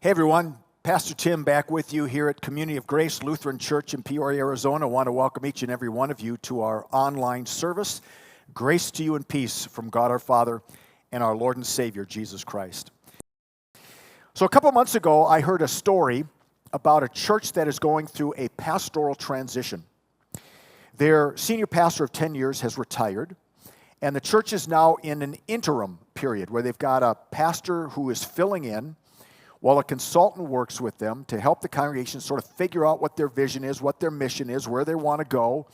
Hey everyone, Pastor Tim back with you here at Community of Grace Lutheran Church in Peoria, Arizona. I want to welcome each and every one of you to our online service. Grace to you and peace from God our Father and our Lord and Savior, Jesus Christ. So a couple months ago, I heard a story about a church that is going through a pastoral transition. Their senior pastor of 10 years has retired, and the church is now in an interim period where they've got a pastor who is filling in while a consultant works with them to help the congregation sort of figure out what their vision is, what their mission is, where they want to go,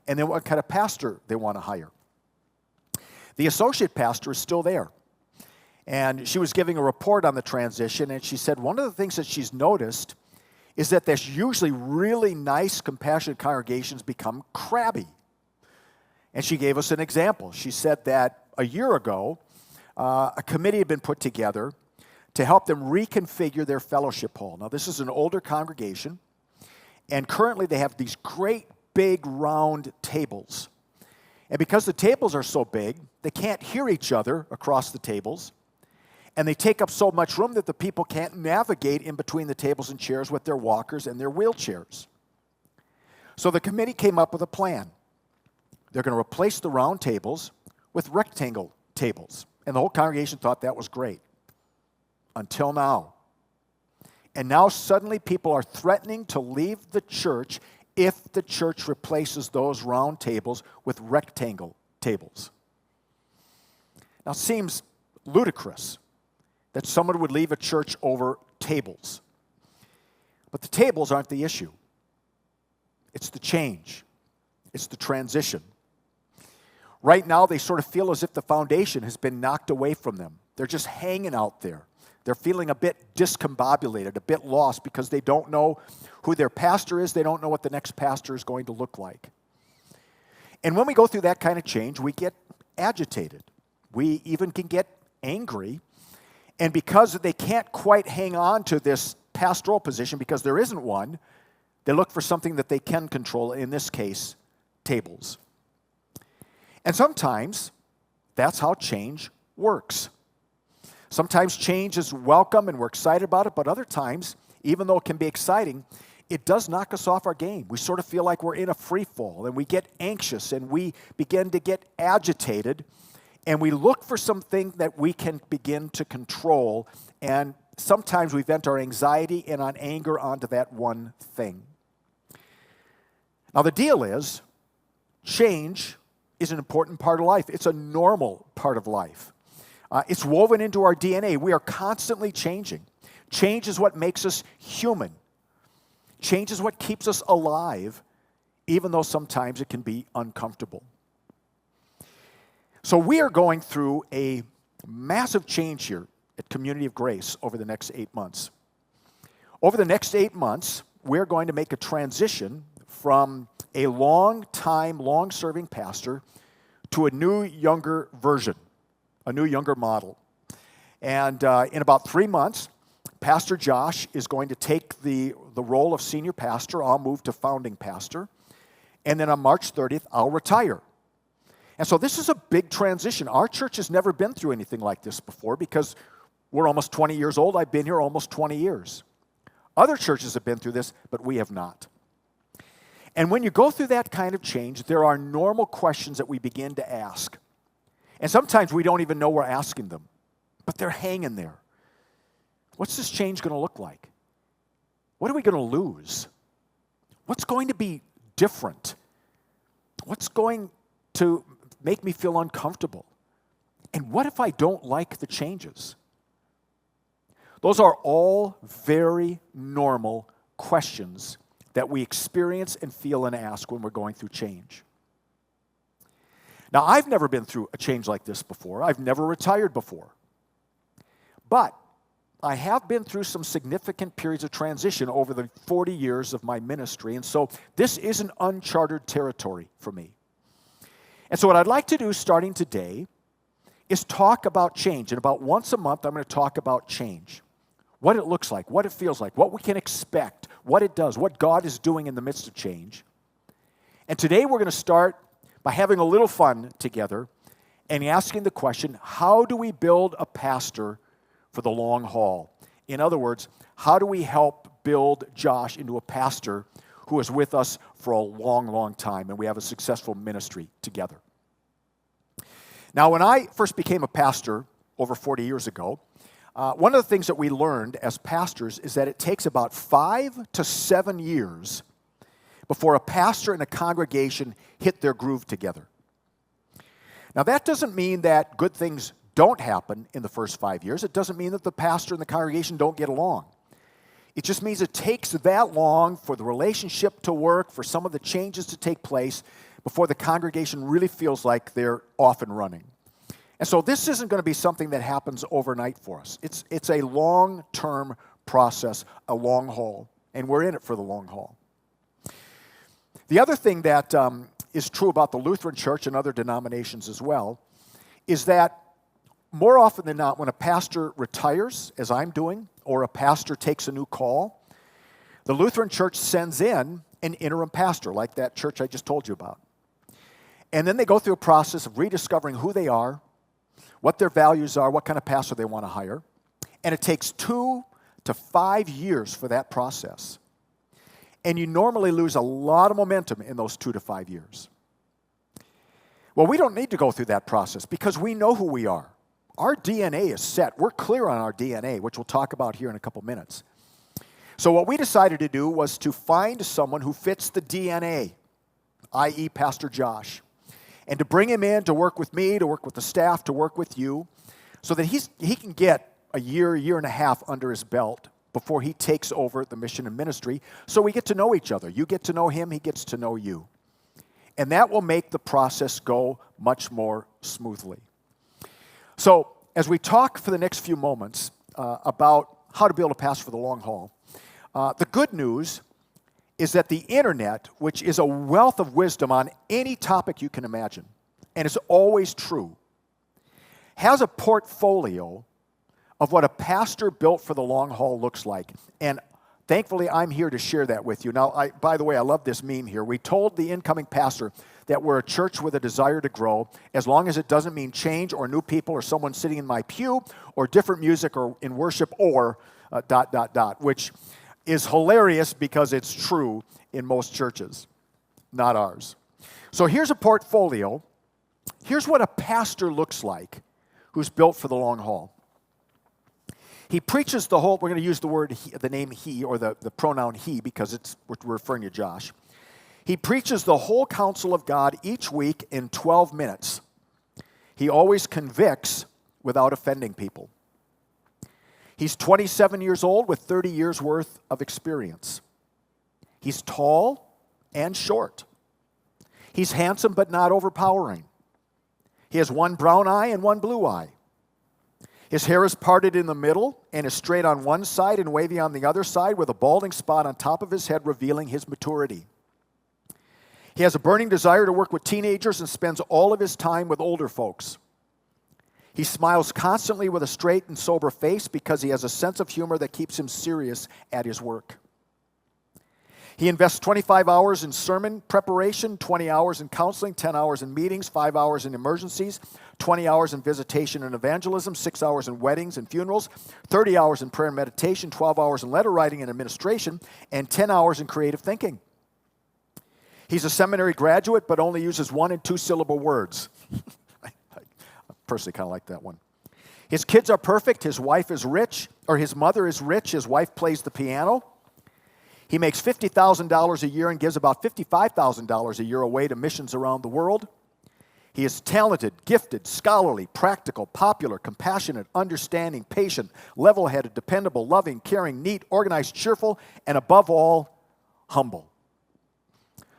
and then what kind of pastor they want to hire. The associate pastor is still there. And she was giving a report on the transition, and she said one of the things that she's noticed is that there's usually really nice, compassionate congregations become crabby. And she gave us an example. She said that a year ago, a committee had been put together to help them reconfigure their fellowship hall. Now, this is an older congregation, and currently they have these great big round tables. And because the tables are so big, they can't hear each other across the tables, and they take up so much room that the people can't navigate in between the tables and chairs with their walkers and their wheelchairs. So the committee came up with a plan. They're going to replace the round tables with rectangle tables, and the whole congregation thought that was great. Until now. And now suddenly people are threatening to leave the church if the church replaces those round tables with rectangle tables. Now it seems ludicrous that someone would leave a church over tables. But the tables aren't the issue. It's the change. It's the transition. Right now they sort of feel as if the foundation has been knocked away from them. They're just hanging out there. They're feeling a bit discombobulated, a bit lost because they don't know who their pastor is. They don't know what the next pastor is going to look like. And when we go through that kind of change, we get agitated. We even can get angry. And because they can't quite hang on to this pastoral position because there isn't one, they look for something that they can control, in this case, tables. And sometimes that's how change works. Sometimes change is welcome and we're excited about it, but other times, even though it can be exciting, it does knock us off our game. We sort of feel like we're in a free fall, and we get anxious, and we begin to get agitated, and we look for something that we can begin to control, and sometimes we vent our anxiety and our anger onto that one thing. Now the deal is, change is an important part of life. It's a normal part of life. It's woven into our DNA. We are constantly changing. Change is what makes us human. Change is what keeps us alive, even though sometimes it can be uncomfortable. So we are going through a massive change here at Community of Grace over the next 8 months. Over the next 8 months, we're going to make a transition from a long-time, long-serving pastor to a new, younger version. A new, younger model. And in about 3 months, Pastor Josh is going to take the role of senior pastor. I'll move to founding pastor. And then on March 30th, I'll retire. And so this is a big transition. Our church has never been through anything like this before because we're almost 20 years old. I've been here almost 20 years. Other churches have been through this, but we have not. And when you go through that kind of change, there are normal questions that we begin to ask. And sometimes we don't even know we're asking them, but they're hanging there. What's this change going to look like? What are we going to lose? What's going to be different? What's going to make me feel uncomfortable? And what if I don't like the changes? Those are all very normal questions that we experience and feel and ask when we're going through change. Now, I've never been through a change like this before. I've never retired before. But I have been through some significant periods of transition over the 40 years of my ministry, and so this is an uncharted territory for me. And so what I'd like to do starting today is talk about change. And about once a month, I'm going to talk about change. What it looks like, what it feels like, what we can expect, what it does, what God is doing in the midst of change. And today we're going to start by having a little fun together and asking the question, how do we build a pastor for the long haul In other words, how do we help build Josh into a pastor who is with us for a long, long time, and we have a successful ministry together? Now, when I first became a pastor over 40 years ago, one of the things that we learned as pastors is that it takes about 5 to 7 years before a pastor and a congregation hit their groove together. Now, that doesn't mean that good things don't happen in the first 5 years. It doesn't mean that the pastor and the congregation don't get along. It just means it takes that long for the relationship to work, for some of the changes to take place before the congregation really feels like they're off and running. And so this isn't going to be something that happens overnight for us. It's a long-term process, a long haul, and we're in it for the long haul. The other thing that is true about the Lutheran Church and other denominations as well is that more often than not, when a pastor retires, as I'm doing, or a pastor takes a new call, the Lutheran Church sends in an interim pastor, like that church I just told you about. And then they go through a process of rediscovering who they are, what their values are, what kind of pastor they want to hire. And it takes 2 to 5 years for that process. And you normally lose a lot of momentum in those 2 to 5 years. Well, we don't need to go through that process because we know who we are. Our DNA is set. We're clear on our DNA, which we'll talk about here in a couple minutes. So what we decided to do was to find someone who fits the DNA, i.e. Pastor Josh, and to bring him in to work with me, to work with the staff, to work with you, so that he can get a year and a half under his belt before he takes over the mission and ministry, so we get to know each other. You get to know him, he gets to know you. And that will make the process go much more smoothly. So, as we talk for the next few moments about how to build a pastor for the long haul, the good news is that the internet, which is a wealth of wisdom on any topic you can imagine, and it's always true, has a portfolio of what a pastor built for the long haul looks like. And thankfully, I'm here to share that with you. Now, by the way, I love this meme here. We told the incoming pastor that we're a church with a desire to grow, as long as it doesn't mean change or new people or someone sitting in my pew or different music or in worship or ... which is hilarious because it's true in most churches, not ours. So here's a portfolio. Here's what a pastor looks like who's built for the long haul. He preaches the whole, we're going to use the word, the name he, or the pronoun he, because we're referring to Josh. He preaches the whole counsel of God each week in 12 minutes. He always convicts without offending people. He's 27 years old with 30 years worth of experience. He's tall and short. He's handsome but not overpowering. He has one brown eye and one blue eye. His hair is parted in the middle and is straight on one side and wavy on the other side, with a balding spot on top of his head revealing his maturity. He has a burning desire to work with teenagers and spends all of his time with older folks. He smiles constantly with a straight and sober face because he has a sense of humor that keeps him serious at his work. He invests 25 hours in sermon preparation, 20 hours in counseling, 10 hours in meetings, 5 hours in emergencies, 20 hours in visitation and evangelism, 6 hours in weddings and funerals, 30 hours in prayer and meditation, 12 hours in letter writing and administration, and 10 hours in creative thinking. He's a seminary graduate but only uses 1- and 2-syllable words. I personally kind of like that one. His kids are perfect. His wife is rich, or his mother is rich. His wife plays the piano. He makes $50,000 a year and gives about $55,000 a year away to missions around the world. He is talented, gifted, scholarly, practical, popular, compassionate, understanding, patient, level-headed, dependable, loving, caring, neat, organized, cheerful, and above all, humble.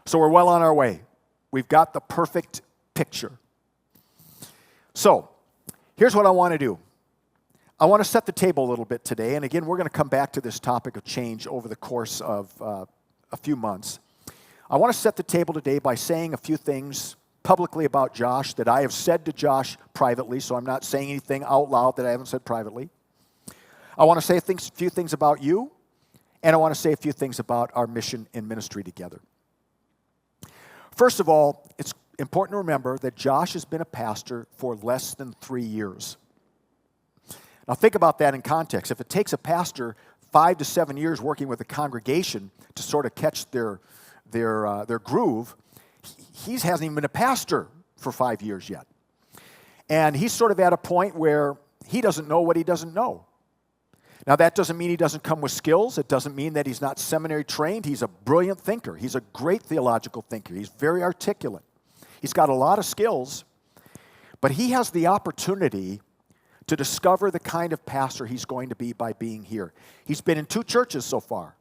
So we're well on our way. We've got the perfect picture. So here's what I want to do. I want to set the table a little bit today, and again, we're going to come back to this topic of change over the course of a few months. I want to set the table today by saying a few things publicly about Josh that I have said to Josh privately, so I'm not saying anything out loud that I haven't said privately. I want to say a few things about you, and I want to say a few things about our mission and ministry together. First of all, it's important to remember that Josh has been a pastor for less than 3 years. Now think about that in context. If it takes a pastor 5 to 7 years working with a congregation to sort of catch their groove, he hasn't even been a pastor for 5 years yet. And he's sort of at a point where he doesn't know what he doesn't know. Now, that doesn't mean he doesn't come with skills. It doesn't mean that he's not seminary trained. He's a brilliant thinker. He's a great theological thinker. He's very articulate. He's got a lot of skills, but he has the opportunity to discover the kind of pastor he's going to be by being here. He's been in 2 churches so far.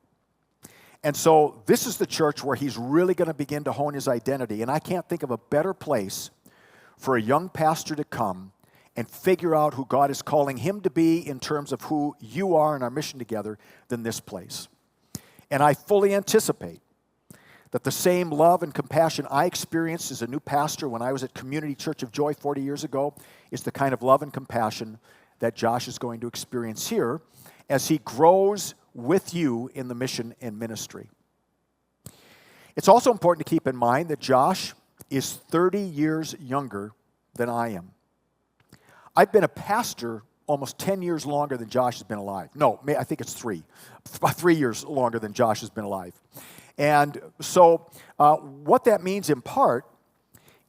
And so this is the church where he's really going to begin to hone his identity. And I can't think of a better place for a young pastor to come and figure out who God is calling him to be in terms of who you are in our mission together than this place. And I fully anticipate that the same love and compassion I experienced as a new pastor when I was at Community Church of Joy 40 years ago is the kind of love and compassion that Josh is going to experience here as he grows with you in the mission and ministry. It's also important to keep in mind that Josh is 30 years younger than I am. I've been a pastor almost 10 years longer than Josh has been alive. No, I think it's 3. 3 years longer than Josh has been alive. And so what that means in part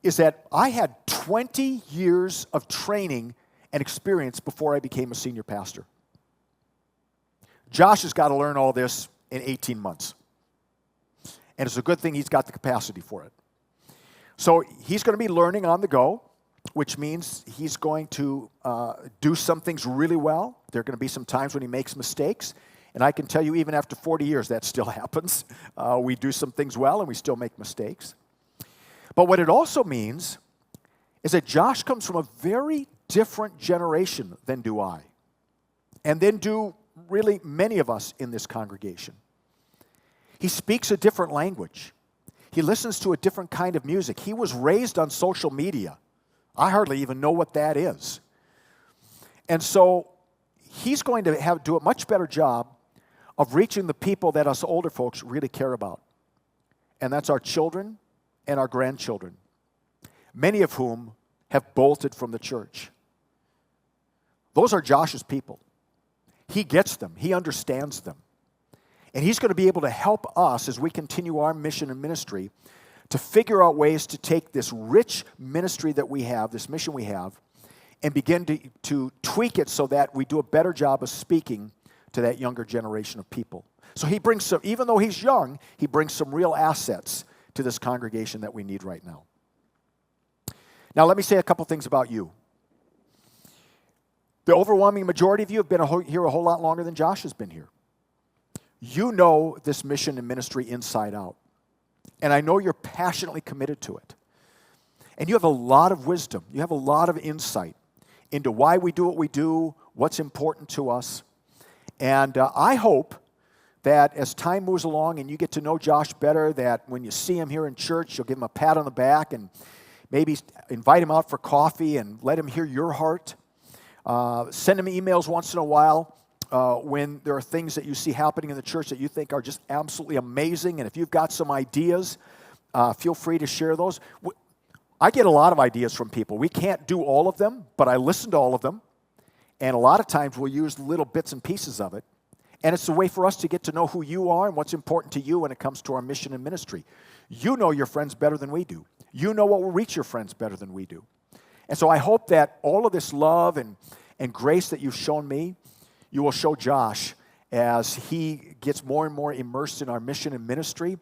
is that I had 20 years of training and experience before I became a senior pastor. Josh has got to learn all this in 18 months. And it's a good thing he's got the capacity for it. So he's going to be learning on the go, which means he's going to do some things really well. There are going to be some times when he makes mistakes. And I can tell you, even after 40 years, that still happens. We do some things well, and we still make mistakes. But what it also means is that Josh comes from a very different generation than do I. And then do really many of us in this congregation. He speaks a different language. He listens to a different kind of music. He was raised on social media. I hardly even know what that is. And so he's going to do a much better job of reaching the people that us older folks really care about. And that's our children and our grandchildren, many of whom have bolted from the church. Those are Josh's people. He gets them. He understands them. And he's going to be able to help us as we continue our mission and ministry to figure out ways to take this rich ministry that we have, this mission we have, and begin to tweak it so that we do a better job of speaking to that younger generation of people. So he brings some, even though he's young, he brings some real assets to this congregation that we need right now. Now let me say a couple things about you. The overwhelming majority of you have been here a whole lot longer than Josh has been here. You know this mission and ministry inside out. And I know you're passionately committed to it. And you have a lot of wisdom. You have a lot of insight into why we do what we do, what's important to us. And I hope that as time moves along and you get to know Josh better, that when you see him here in church, you'll give him a pat on the back and maybe invite him out for coffee and let him hear your heart. Send him emails once in a while when there are things that you see happening in the church that you think are just absolutely amazing. And if you've got some ideas, feel free to share those. I get a lot of ideas from people. We can't do all of them, but I listen to all of them. And a lot of times we'll use little bits and pieces of it. And it's a way for us to get to know who you are and what's important to you when it comes to our mission and ministry. You know your friends better than we do. You know what will reach your friends better than we do. And so I hope that all of this love and grace that you've shown me, you will show Josh as he gets more and more immersed in our mission and ministry.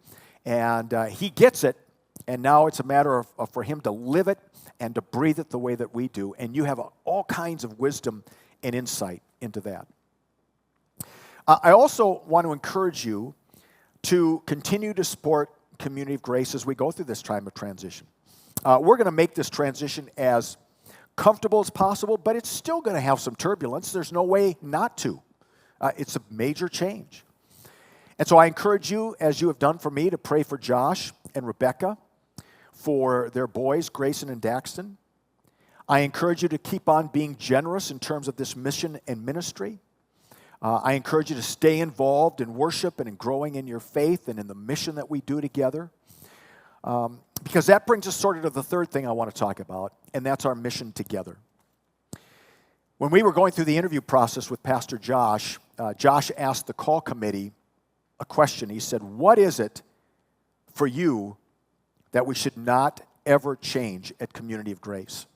And he gets it, and now it's a matter of for him to live it and to breathe it the way that we do. And you have all kinds of wisdom and insight into that. I also want to encourage you to continue to support Community of Grace as we go through this time of transition. We're going to make this transition as comfortable as possible, but it's still going to have some turbulence. There's no way not to. It's a major change. And so I encourage you, as you have done for me, to pray for Josh and Rebecca, for their boys, Grayson and Daxton. I encourage you to keep on being generous in terms of this mission and ministry. I encourage you to stay involved in worship and in growing in your faith and in the mission that we do together. Because that brings us sort of to the third thing I want to talk about, and that's our mission together. When we were going through the interview process with Pastor Josh, Josh asked the call committee a question. He said, what is it for you that we should not ever change at Community of Grace?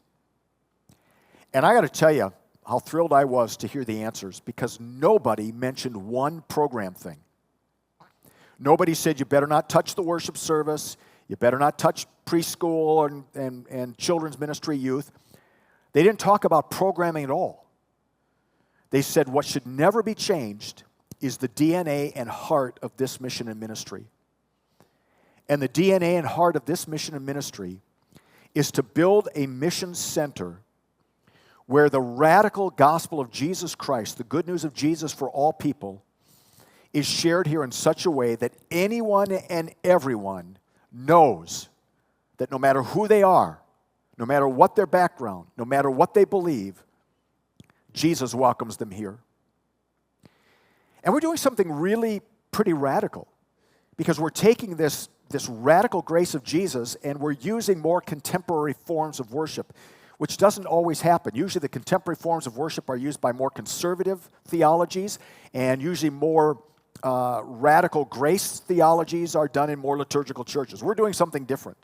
And I got to tell you how thrilled I was to hear the answers, because nobody mentioned one program thing. Nobody said you better not touch the worship service, you better not touch preschool and children's ministry, youth. They didn't talk about programming at all. They said what should never be changed is the DNA and heart of this mission and ministry. And the DNA and heart of this mission and ministry is to build a mission center where the radical gospel of Jesus Christ, the good news of Jesus for all people, is shared here in such a way that anyone and everyone knows that no matter who they are, no matter what their background, no matter what they believe, Jesus welcomes them here. And we're doing something really pretty radical, because we're taking this radical grace of Jesus and we're using more contemporary forms of worship, which doesn't always happen. Usually the contemporary forms of worship are used by more conservative theologies, and usually more radical grace theologies are done in more liturgical churches. We're doing something different.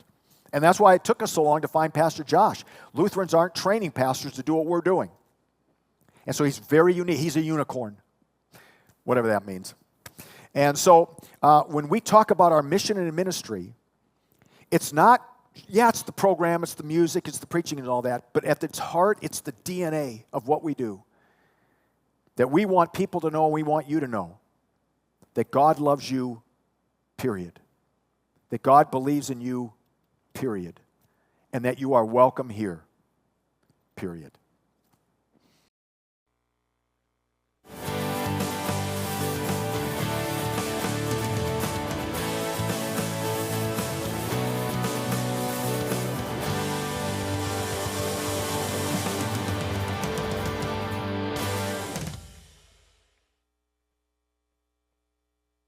And that's why it took us so long to find Pastor Josh. Lutherans aren't training pastors to do what we're doing. And so he's very unique. He's a unicorn, whatever that means. And so when we talk about our mission and ministry, it's not, it's the program, it's the music, it's the preaching and all that, but at its heart, it's the DNA of what we do. That we want people to know, we want you to know, that God loves you, period. That God believes in you, period. And that you are welcome here, period.